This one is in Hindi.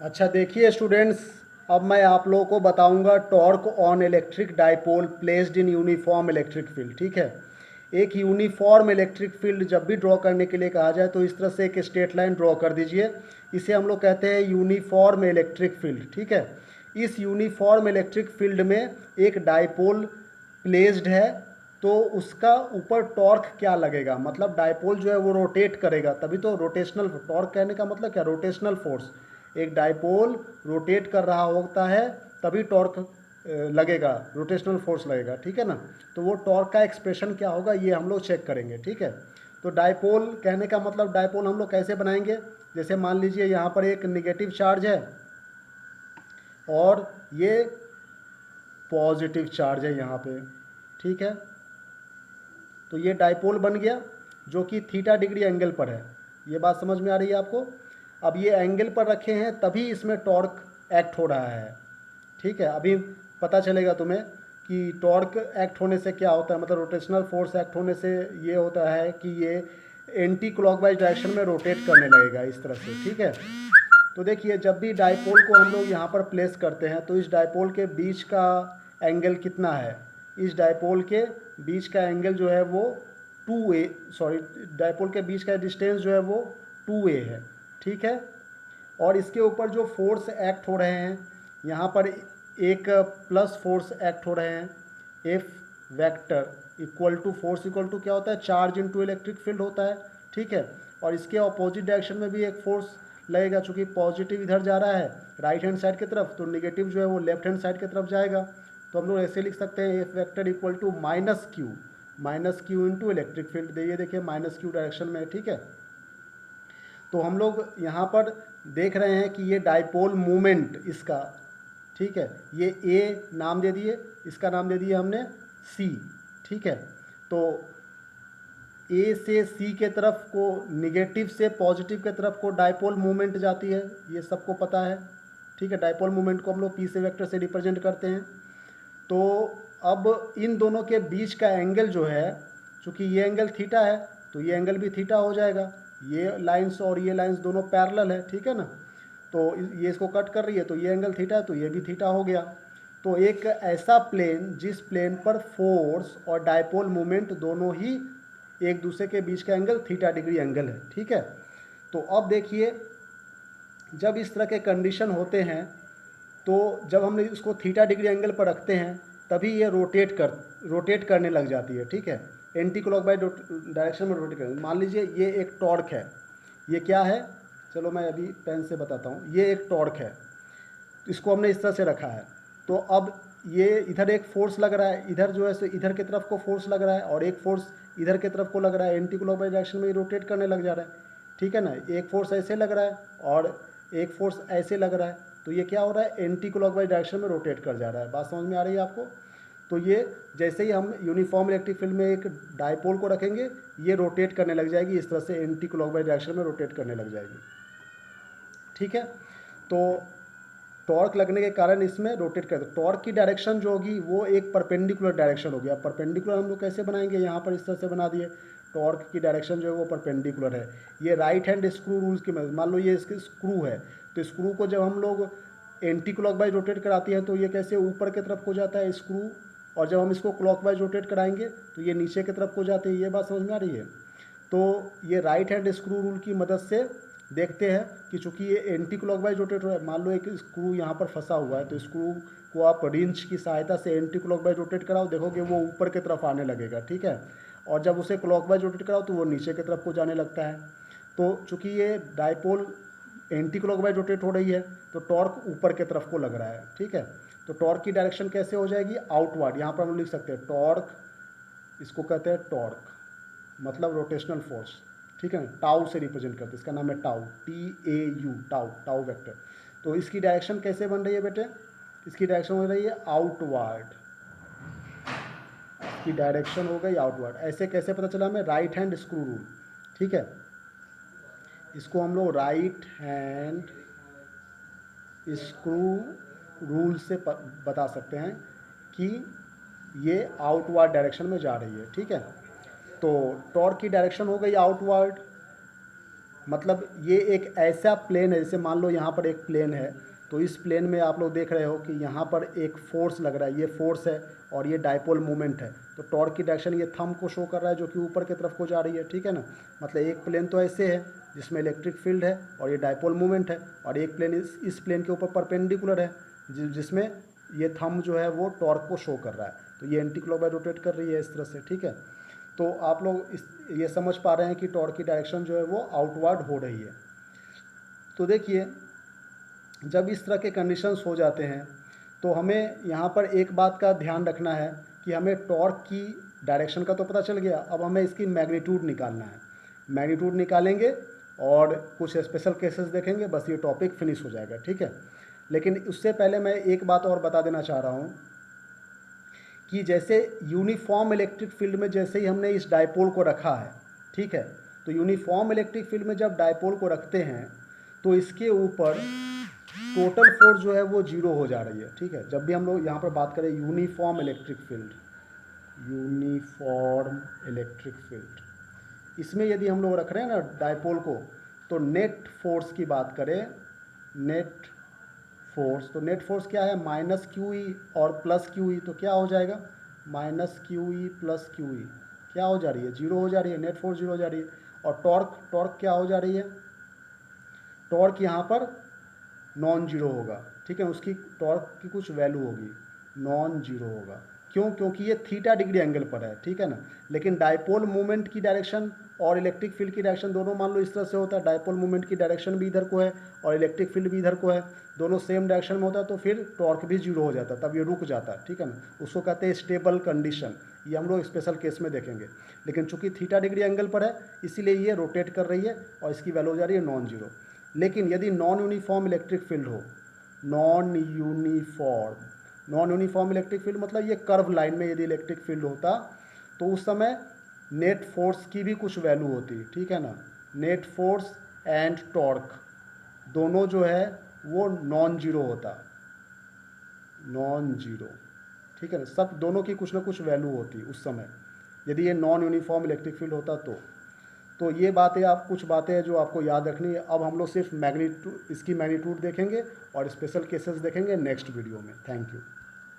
अच्छा देखिए स्टूडेंट्स, अब मैं आप लोगों को बताऊंगा torque on electric dipole placed in uniform electric field. ठीक है, एक यूनिफॉर्म इलेक्ट्रिक फील्ड जब भी ड्रॉ करने के लिए कहा जाए तो इस तरह से एक स्ट्रेट लाइन ड्रॉ कर दीजिए। इसे हम लोग कहते हैं यूनिफॉर्म इलेक्ट्रिक फील्ड। ठीक है, इस यूनिफॉर्म इलेक्ट्रिक फील्ड में एक डाइपोल प्लेस्ड है, तो उसका ऊपर टॉर्क क्या लगेगा, मतलब डाइपोल जो है वो रोटेट करेगा, तभी तो रोटेशनल टॉर्क कहने का मतलब क्या, रोटेशनल फोर्स। एक डाइपोल रोटेट कर रहा होता है तभी टॉर्क लगेगा, रोटेशनल फोर्स लगेगा। ठीक है ना, तो वो टॉर्क का एक्सप्रेशन क्या होगा ये हम लोग चेक करेंगे। ठीक है, तो डाइपोल कहने का मतलब डाइपोल हम लोग कैसे बनाएंगे, जैसे मान लीजिए यहाँ पर एक निगेटिव चार्ज है और ये पॉजिटिव चार्ज है यहाँ पे। ठीक है, तो ये डाइपोल बन गया जो कि थीटा डिग्री एंगल पर है। ये बात समझ में आ रही है आपको। अब ये एंगल पर रखे हैं तभी इसमें टॉर्क एक्ट हो रहा है। ठीक है, अभी पता चलेगा तुम्हें कि टॉर्क एक्ट होने से क्या होता है, मतलब रोटेशनल फोर्स एक्ट होने से ये होता है कि ये एंटी क्लॉकवाइज डायरेक्शन में रोटेट करने लगेगा इस तरह से। ठीक है, तो देखिए जब भी डाइपोल को हम लोग यहाँ पर प्लेस करते हैं तो इस डाइपोल के बीच का एंगल कितना है, इस डाइपोल के बीच का एंगल जो है वो 2a, सॉरी डाइपोल के बीच का डिस्टेंस जो है वो 2a है। ठीक है, और इसके ऊपर जो फोर्स एक्ट हो रहे हैं यहाँ पर एक प्लस फोर्स एक्ट हो रहे हैं, F vector equal to force equal to क्या होता है, चार्ज इनटू इलेक्ट्रिक फील्ड होता है। ठीक है, और इसके अपोजिट डायरेक्शन में भी एक फोर्स लगेगा, चूँकि पॉजिटिव इधर जा रहा है राइट हैंड साइड की तरफ, तो निगेटिव जो है वो लेफ्ट हैंड साइड की तरफ जाएगा। तो हम लोग ऐसे लिख सकते हैं F vector equal to minus Q into electric field. ये देखिए माइनस क्यू डायरेक्शन में है। ठीक है, तो हम लोग यहाँ पर देख रहे हैं कि ये डाइपोल मूवमेंट इसका, ठीक है, ये ए नाम दे दिए, इसका नाम दे दिए हमने सी। ठीक है, तो ए से सी के तरफ को, निगेटिव से पॉजिटिव के तरफ को डाइपोल मूवमेंट जाती है, ये सबको पता है। ठीक है, डाइपोल मूवमेंट को हम लोग पी से वेक्टर से रिप्रेजेंट करते हैं। तो अब इन दोनों के बीच का एंगल जो है, चूँकि ये एंगल थीटा है तो ये एंगल भी थीटा हो जाएगा, ये लाइंस और ये लाइंस दोनों पैरेलल है। ठीक है ना, तो ये इसको कट कर रही है तो ये एंगल थीटा है तो ये भी थीटा हो गया। तो एक ऐसा प्लेन जिस प्लेन पर फोर्स और डाइपोल मोमेंट दोनों ही एक दूसरे के बीच का एंगल थीटा डिग्री एंगल है। ठीक है, तो अब देखिए जब इस तरह के कंडीशन होते हैं तो जब हम इसको थीटा डिग्री एंगल पर रखते हैं तभी ये रोटेट करने लग जाती है। ठीक है, एंटी क्लॉकवाइज डायरेक्शन में रोटेट करने। मान लीजिए ये एक टॉर्क है, ये क्या है, चलो मैं अभी पेन से बताता हूँ। ये एक टॉर्क है, इसको हमने इस तरह से रखा है, तो अब ये इधर एक फोर्स लग रहा है, इधर जो है सो इधर की तरफ को फोर्स लग रहा है और एक फोर्स इधर की तरफ को लग रहा है, एंटी क्लॉकवाइज डायरेक्शन में रोटेट करने लग जा रहा है। ठीक है ना, एक फोर्स ऐसे लग रहा है और एक फोर्स ऐसे लग रहा है, तो ये क्या हो रहा है, एंटी क्लॉकवाइज डायरेक्शन में रोटेट कर जा रहा है। बात समझ में आ रही है आपको। तो ये जैसे ही हम यूनिफॉर्म इलेक्ट्रिक फील्ड में एक डाइपोल को रखेंगे ये रोटेट करने लग जाएगी, इस तरह से एंटी क्लॉकवाइज डायरेक्शन में रोटेट करने लग जाएगी। ठीक है, तो टॉर्क लगने के कारण इसमें रोटेट कर, टॉर्क की डायरेक्शन जो होगी वो एक परपेंडिकुलर डायरेक्शन होगी। अब परपेंडिकुलर हम लोग कैसे बनाएंगे, यहाँ पर इस तरह से बना दिए, टॉर्क की डायरेक्शन जो है वो परपेंडिकुलर है। ये राइट हैंड स्क्रू रूल्स की मदद, मान लो ये इसकी स्क्रू है, तो स्क्रू को जब हम लोग एंटी क्लॉकवाइज रोटेट कराती है तो ये कैसे ऊपर की तरफ को जाता है स्क्रू, और जब हम इसको क्लॉकवाइज रोटेट कराएंगे तो ये नीचे की तरफ को जाते हैं। ये बात समझ में आ रही है। तो ये राइट हैंड स्क्रू रूल की मदद से देखते हैं कि चूँकि ये एंटी क्लॉकवाइज रोटेट हो रहा है, मान लो एक स्क्रू यहाँ पर फंसा हुआ है तो स्क्रू को आप रिंच की सहायता से एंटी क्लॉकवाइज रोटेट कराओ, देखोगे वो ऊपर की तरफ आने लगेगा। ठीक है, और जब उसे क्लॉकवाइज रोटेट कराओ तो वो नीचे की तरफ को जाने लगता है। तो चूँकि ये डाइपोल एंटी क्लॉकवाइज रोटेट हो रही है तो टॉर्क ऊपर की तरफ को लग रहा है। ठीक है, तो टॉर्क की डायरेक्शन कैसे हो जाएगी, आउटवर्ड। यहाँ पर हम लिख सकते हैं टॉर्क, इसको कहते हैं टॉर्क मतलब रोटेशनल फोर्स। ठीक है, टाउ से रिप्रेजेंट करते हैं, इसका नाम है tau, TAU, tau, tau vector. तो इसकी डायरेक्शन कैसे बन रही है बेटे, इसकी डायरेक्शन हो रही है आउटवर्ड, इसकी डायरेक्शन हो गई आउटवर्ड। ऐसे कैसे पता चला हमें, राइट हैंड स्क्रू रूल। ठीक है, इसको हम लोग राइट हैंड स्क्रू रूल से बता सकते हैं कि ये आउटवर्ड डायरेक्शन में जा रही है। ठीक है, तो टॉर्क की डायरेक्शन हो गई आउटवर्ड, मतलब ये एक ऐसा प्लेन है, जैसे मान लो यहाँ पर एक प्लेन है, तो इस प्लेन में आप लोग देख रहे हो कि यहाँ पर एक फोर्स लग रहा है, ये फोर्स है और ये डाइपोल मोमेंट है। तो टॉर्क की डायरेक्शन ये थंब को शो कर रहा है जो कि ऊपर की तरफ को जा रही है, ठीक है ना। मतलब एक प्लेन तो ऐसे है जिसमें इलेक्ट्रिक फील्ड है और ये डाइपोल मोमेंट है, और एक प्लेन इस प्लेन के ऊपर परपेंडिकुलर है जिसमें ये थंब जो है वो टॉर्क को शो कर रहा है। तो ये एंटी क्लॉकवाइज रोटेट कर रही है इस तरह से, ठीक है। तो आप लोग ये समझ पा रहे हैं कि टॉर्क की डायरेक्शन जो है वो आउटवर्ड हो रही है। तो देखिए, जब इस तरह के कंडीशंस हो जाते हैं तो हमें यहाँ पर एक बात का ध्यान रखना है कि हमें टॉर्क की डायरेक्शन का तो पता चल गया, अब हमें इसकी मैग्नीट्यूड निकालना है। मैग्नीट्यूड निकालेंगे और कुछ स्पेशल केसेस देखेंगे, बस ये टॉपिक फिनिश हो जाएगा, ठीक है। लेकिन उससे पहले मैं एक बात और बता देना चाह रहा हूँ कि जैसे यूनिफॉर्म इलेक्ट्रिक फील्ड में जैसे ही हमने इस डाइपोल को रखा है, ठीक है, तो यूनिफॉर्म इलेक्ट्रिक फील्ड में जब डाइपोल को रखते हैं तो इसके ऊपर टोटल फोर्स जो है वो जीरो हो जा रही है, ठीक है। जब भी हम लोग यहाँ पर बात करें uniform electric field, uniform electric field, इसमें यदि हम लोग रख रहे हैं ना डाइपोल को, तो नेट फोर्स की बात करें, नेट फोर्स, तो नेट फोर्स क्या है, माइनस क्यू ई और प्लस क्यू ई, तो क्या हो जाएगा, minus Q E plus Q E, क्या हो जा रही है, जीरो हो जा रही है, नेट फोर्स जीरो हो जा रही है। और टॉर्क, टॉर्क क्या हो जा रही है, टॉर्क यहाँ पर नॉन जीरो होगा, ठीक है, उसकी टॉर्क की कुछ वैल्यू होगी, नॉन जीरो होगा। क्यों, क्योंकि ये थीटा डिग्री एंगल पर है, ठीक है ना। लेकिन डाइपोल मूवमेंट की डायरेक्शन और इलेक्ट्रिक फील्ड की डायरेक्शन दोनों मान लो इस तरह से होता है, डाइपोल मूवमेंट की डायरेक्शन भी इधर को है और इलेक्ट्रिक फील्ड भी इधर को है, दोनों सेम डायरेक्शन में होता है, तो फिर टॉर्क भी जीरो हो जाता है, तब ये रुक जाता है, ठीक है ना। उसको कहते हैं स्टेबल कंडीशन, ये हम लोग स्पेशल केस में देखेंगे। लेकिन चूंकि थीटा डिग्री एंगल पर है इसीलिए ये रोटेट कर रही है और इसकी वैल्यू हो जा रही है नॉन जीरो। लेकिन यदि नॉन यूनिफॉर्म इलेक्ट्रिक फील्ड हो, नॉन यूनिफॉर्म इलेक्ट्रिक फील्ड मतलब ये कर्व लाइन में यदि इलेक्ट्रिक फील्ड होता तो उस समय नेट फोर्स की भी कुछ वैल्यू होती, ठीक है ना। नेट फोर्स एंड टॉर्क दोनों जो है वो नॉन जीरो होता, नॉन जीरो, ठीक है ना। सब दोनों की कुछ ना कुछ वैल्यू होती उस समय यदि ये नॉन यूनिफॉर्म इलेक्ट्रिक फील्ड होता तो ये बातें, आप कुछ बातें हैं जो आपको याद रखनी है। अब हम लोग सिर्फ मैग्नीट्यूड, इसकी मैग्नीट्यूड देखेंगे और स्पेशल केसेस देखेंगे नेक्स्ट वीडियो में। Thank you.